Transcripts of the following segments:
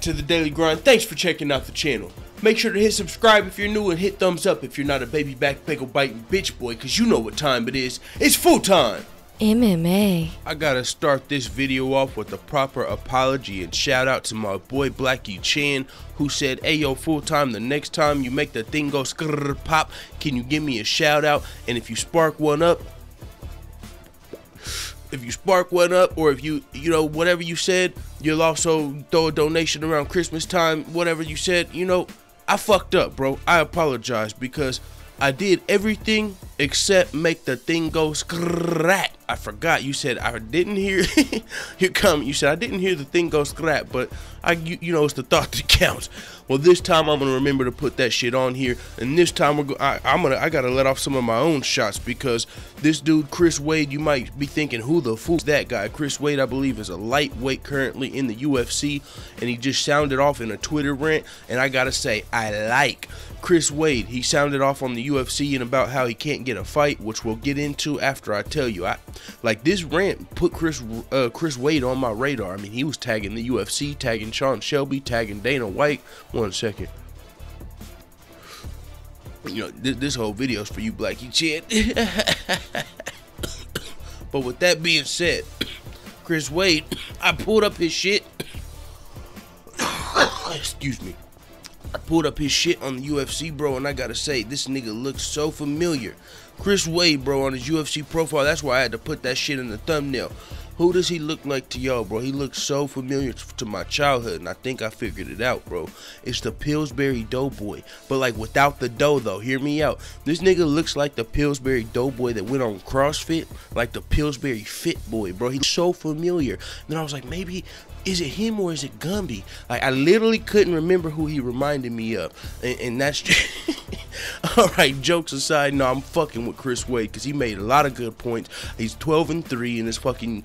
back to the Daily Grind. Thanks for checking out the channel. Make sure to hit subscribe if you're new and hit thumbs up if you're not a baby back pickle biting bitch boy, cause you know what time it is. It's full time. MMA. I gotta start this video off with a proper apology and shout out to my boy Blackie Chan, who said, "Hey yo, full time, the next time you make the thing go skrrr pop, can you give me a shout out? And if you spark one up, or if you know, whatever you said, you'll also throw a donation around Christmas time, whatever you said, you know, I fucked up, bro. I apologize because I did everything except make the thing go scrat. I forgot. You said I didn't hear your comment. You said I didn't hear the thing go scrat, but you know, it's the thought that counts. Well, this time I'm gonna remember to put that shit on here, and this time I gotta let off some of my own shots because this dude Chris Wade, you might be thinking, who the fool is that guy? Chris Wade, I believe, is a lightweight currently in the UFC, and he just sounded off in a Twitter rant, and I gotta say, I like Chris Wade. He sounded off on the UFC and about how he can't get a fight, which we'll get into after I tell you. Like, this rant put Chris Wade on my radar. I mean, he was tagging the UFC, tagging Sean Shelby, tagging Dana White. 1 second. You know, this whole video is for you, Blackie Chan. But with that being said, Chris Wade, I pulled up his shit. Excuse me. I pulled up his shit on the UFC, bro, and I gotta say, this nigga looks so familiar. Chris Wade, bro, on his UFC profile, that's why I had to put that shit in the thumbnail. Who does he look like to y'all, bro? He looks so familiar to my childhood, and I think I figured it out, bro. It's the Pillsbury Doughboy, but like without the dough, though. Hear me out. This nigga looks like the Pillsbury Doughboy that went on CrossFit, like the Pillsbury Fit Boy, bro. He's so familiar. Then I was like, maybe, is it him or is it Gumby? Like, I literally couldn't remember who he reminded me of, and that's just... Alright, jokes aside, no, I'm fucking with Chris Wade because he made a lot of good points. He's 12-3 in his fucking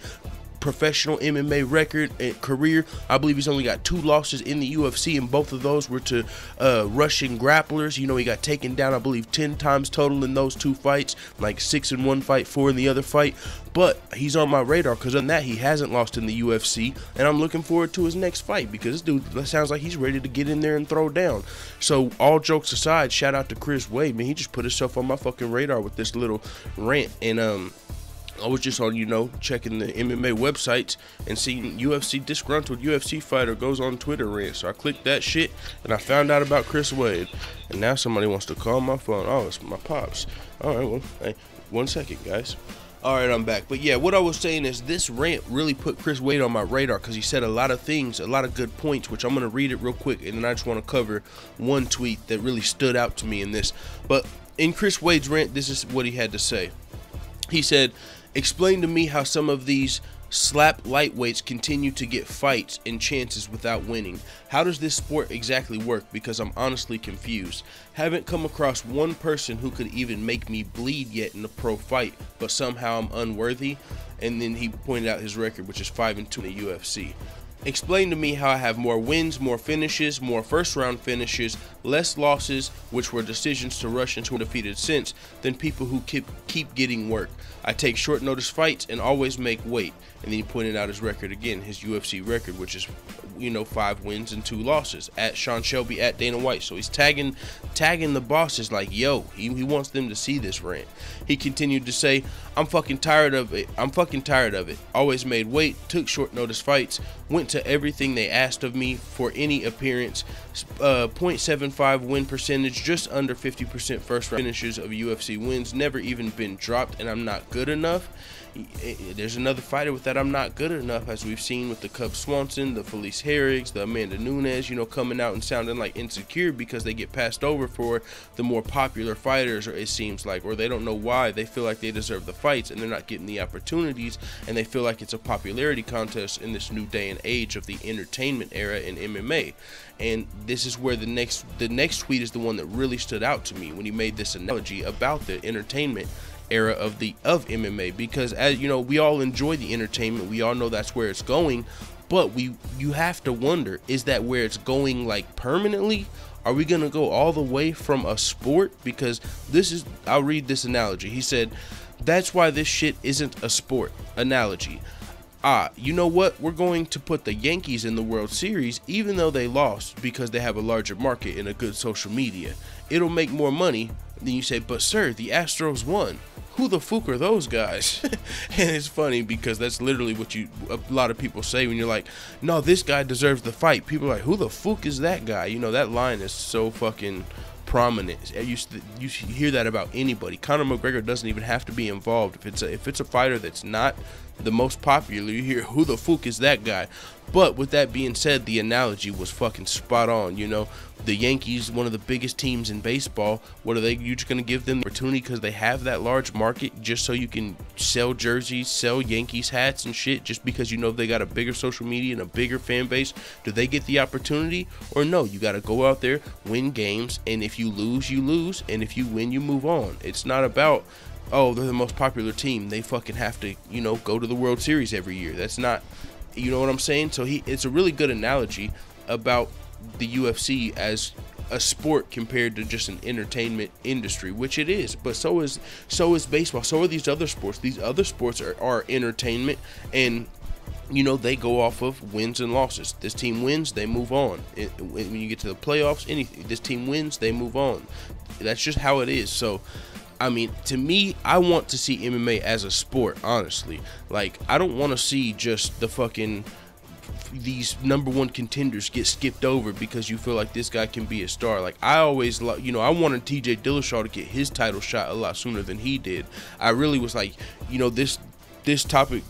professional MMA record and career. I believe he's only got 2 losses in the UFC, and both of those were to Russian grapplers. You know, he got taken down, I believe, 10 times total in those 2 fights, like 6 in one fight, 4 in the other fight. But he's on my radar because on that he hasn't lost in the UFC, and I'm looking forward to his next fight because this dude sounds like he's ready to get in there and throw down. So all jokes aside, shout out to Chris Wade, man. He just put himself on my fucking radar with this little rant, and I was just on, you know, checking the MMA websites and seeing UFC disgruntled UFC fighter goes on Twitter rant. So I clicked that shit and I found out about Chris Wade. And now somebody wants to call my phone. Oh, it's my pops. All right, well, hey, 1 second, guys. All right, I'm back. But yeah, what I was saying is this rant really put Chris Wade on my radar because he said a lot of things, a lot of good points, which I'm going to read it real quick. And then I just want to cover one tweet that really stood out to me in this. But in Chris Wade's rant, this is what he had to say. He said, "Explain to me how some of these slap lightweights continue to get fights and chances without winning. How does this sport exactly work? Because I'm honestly confused. Haven't come across one person who could even make me bleed yet in a pro fight, but somehow I'm unworthy." And then he pointed out his record, which is 5-2 in the UFC. "Explain to me how I have more wins, more finishes, more first-round finishes, less losses, which were decisions to rush into a defeated since, than people who keep getting work. I take short-notice fights and always make weight." And then he pointed out his record again, his UFC record, which is, you know, 5 wins and 2 losses. At Sean Shelby, at Dana White. So he's tagging the bosses like, yo, he wants them to see this rant. He continued to say, I'm fucking tired of it. Always made weight, took short-notice fights, went to everything they asked of me for any appearance. 0.75 win percentage, just under 50% first round finishes of UFC wins, never even been dropped, and I'm not good enough. There's another fighter with that I'm not good enough, as we've seen with the Cub Swanson, the Felice Herrigs, the Amanda Nunes, you know, coming out and sounding like insecure because they get passed over for the more popular fighters, or it seems like, or they don't know why. They feel like they deserve the fights and they're not getting the opportunities, and they feel like it's a popularity contest in this new day and age of the entertainment era in MMA. And this is where the next tweet is the one that really stood out to me when he made this analogy about the entertainment era of MMA, because, as you know, we all enjoy the entertainment, we all know that's where it's going, but you have to wonder, is that where it's going, like, permanently? Are we gonna go all the way from a sport? Because this is, I'll read this analogy. He said, "That's why this shit isn't a sport." Analogy: you know what? We're going to put the Yankees in the World Series, even though they lost, because they have a larger market and a good social media. It'll make more money. Then you say, but sir, the Astros won. Who the fuck are those guys? And it's funny because that's literally what a lot of people say when you're like, no, this guy deserves the fight. People are like, who the fuck is that guy? You know, that line is so fucking prominent. You hear that about anybody. Conor McGregor doesn't even have to be involved. If it's a fighter that's not the most popular, you hear, who the fuck is that guy? But with that being said, the analogy was fucking spot on. You know, the Yankees, one of the biggest teams in baseball, what are they? You just going to give them the opportunity because they have that large market just so you can sell jerseys, sell Yankees hats and shit, just because you know they got a bigger social media and a bigger fan base? Do they get the opportunity? Or no, you got to go out there, win games, and if you lose, you lose, and if you win, you move on. It's not about, oh, they're the most popular team, they fucking have to, you know, go to the World Series every year. That's not, you know what I'm saying? So it's a really good analogy about the UFC as a sport compared to just an entertainment industry, which it is. But so is baseball. So are these other sports. These other sports are entertainment, and you know, they go off of wins and losses. This team wins, they move on. When you get to the playoffs, this team wins, they move on. That's just how it is. So I mean, to me, I want to see MMA as a sport, honestly. Like, I don't want to see just the fucking, these #1 contenders get skipped over because you feel like this guy can be a star. Like, I always, you know, I wanted TJ Dillashaw to get his title shot a lot sooner than he did. I really was like, you know, this topic,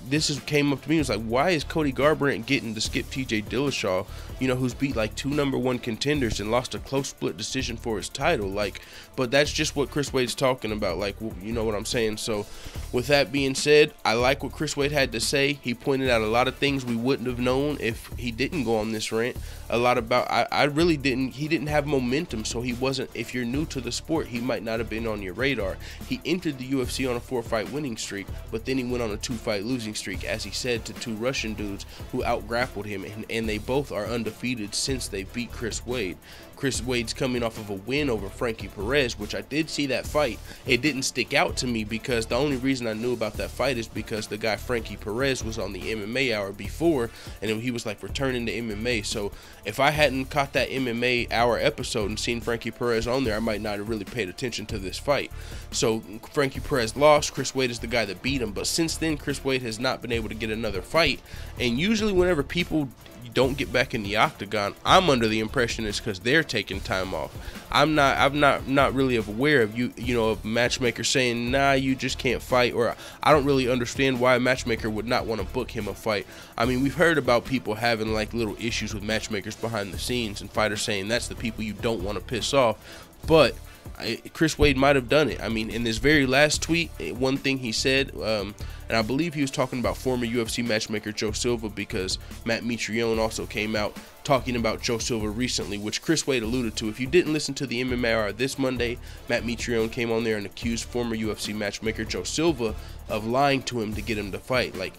came up to me. It was like, why is Cody Garbrandt getting to skip TJ Dillashaw, you know, who's beat like 2 #1 contenders and lost a close split decision for his title? Like, but that's just what Chris Wade's talking about. Like, you know what I'm saying? So with that being said, I like what Chris Wade had to say. He pointed out a lot of things we wouldn't have known if he didn't go on this rant. A lot about, he didn't have momentum, so he wasn't, if you're new to the sport, he might not have been on your radar. He entered the UFC on a 4-fight winning streak, but then he went on a 2-fight losing streak, as he said, to 2 Russian dudes who out-grappled him, and they both are undefeated since they beat Chris Wade. Chris Wade's coming off of a win over Frankie Perez, which I did see that fight. It didn't stick out to me because the only reason I knew about that fight is because the guy Frankie Perez was on the MMA Hour before, and he was like returning to MMA. So if I hadn't caught that MMA Hour episode and seen Frankie Perez on there, I might not have really paid attention to this fight. So Frankie Perez lost. Chris Wade is the guy that beat him. But since then, Chris Wade has not been able to get another fight. And usually whenever people don't get back in the octagon, I'm under the impression it's because they're taking time off. I'm not really aware of you know, a matchmaker saying, nah, you just can't fight, or I don't really understand why a matchmaker would not want to book him a fight. I mean, we've heard about people having like little issues with matchmakers behind the scenes, and fighters saying that's the people you don't want to piss off, but Chris Wade might have done it. I mean, in this very last tweet, one thing he said, and I believe he was talking about former UFC matchmaker Joe Silva, because Matt Mitrione also came out talking about Joe Silva recently, which Chris Wade alluded to. If you didn't listen to the MMA Hour this Monday, Matt Mitrione came on there and accused former UFC matchmaker Joe Silva of lying to him to get him to fight. Like,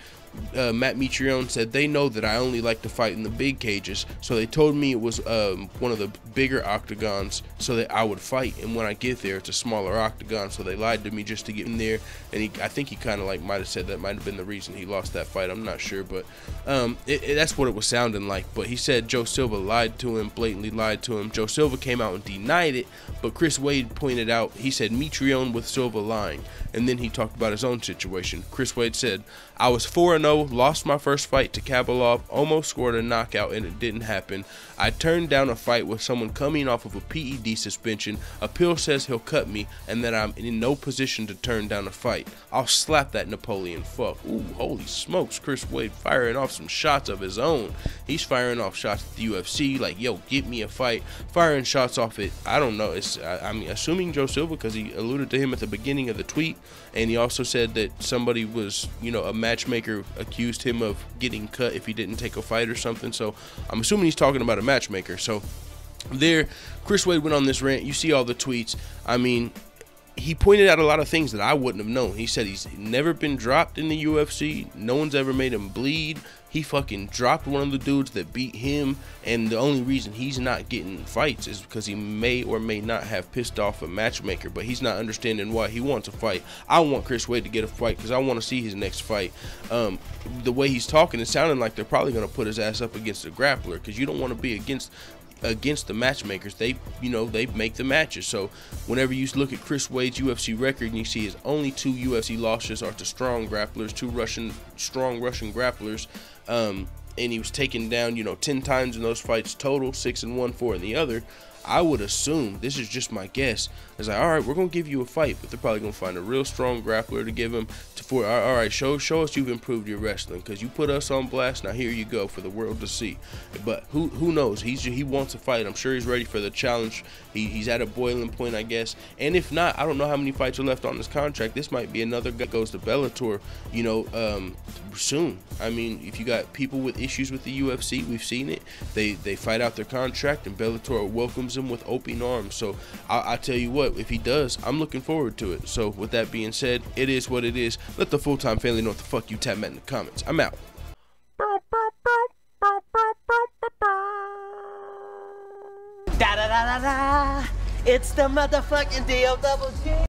Matt Mitrione said, they know that I only like to fight in the big cages, so they told me it was one of the bigger octagons so that I would fight, and when I get there it's a smaller octagon, so they lied to me just to get in there. And I think he kind of like might have said that might have been the reason he lost that fight. I'm not sure, but that's what it was sounding like. But he said Joe Silva lied to him, blatantly lied to him. Joe Silva came out and denied it, but Chris Wade pointed out, he said Mitrione with Silva lying, and then he talked about his own situation. Chris Wade said, I was 4-0, lost my first fight to Kabalov, almost scored a knockout, and it didn't happen. I turned down a fight with someone coming off of a PED suspension. Appeal says he'll cut me, and that I'm in no position to turn down a fight. I'll slap that Napoleon fuck. Ooh, holy smokes, Chris Wade firing off some shots of his own. He's firing off shots at the UFC, like, yo, get me a fight. Firing shots off it, I don't know, I'm assuming Joe Silva, because he alluded to him at the beginning of the tweet, and he also said that somebody was, you know, a matchmaker accused him of getting cut if he didn't take a fight or something. So I'm assuming he's talking about a matchmaker. So there, Chris Wade went on this rant. You see all the tweets. I mean, he pointed out a lot of things that I wouldn't have known. He said he's never been dropped in the UFC. No one's ever made him bleed. He fucking dropped one of the dudes that beat him, and the only reason he's not getting fights is because he may or may not have pissed off a matchmaker, but he's not understanding why he wants a fight. I want Chris Wade to get a fight because I want to see his next fight. The way he's talking, it's sounding like they're probably going to put his ass up against a grappler, because you don't want to be against the matchmakers. They make the matches. So whenever you look at Chris Wade's UFC record and you see his only 2 UFC losses are to strong grapplers, 2 strong Russian grapplers, and he was taken down 10 times in those fights total, 6 in one, 4 in the other. I would assume, this is just my guess, it's like, all right, we're gonna give you a fight, but they're probably gonna find a real strong grappler to give him all right, show us you've improved your wrestling, because you put us on blast. Now here you go for the world to see. But who knows? He wants a fight. I'm sure he's ready for the challenge. He's at a boiling point, I guess. And if not, I don't know how many fights are left on his contract. This might be another guy that goes to Bellator, soon. I mean, if you got people with issues with the UFC, we've seen it. They fight out their contract, and Bellator welcomes them with open arms. So I tell you what, if he does, I'm looking forward to it. So with that being said, it is what it is. Let the full-time family know what the fuck you tap at in the comments. I'm out. Da da da da da. It's the motherfucking DOWG.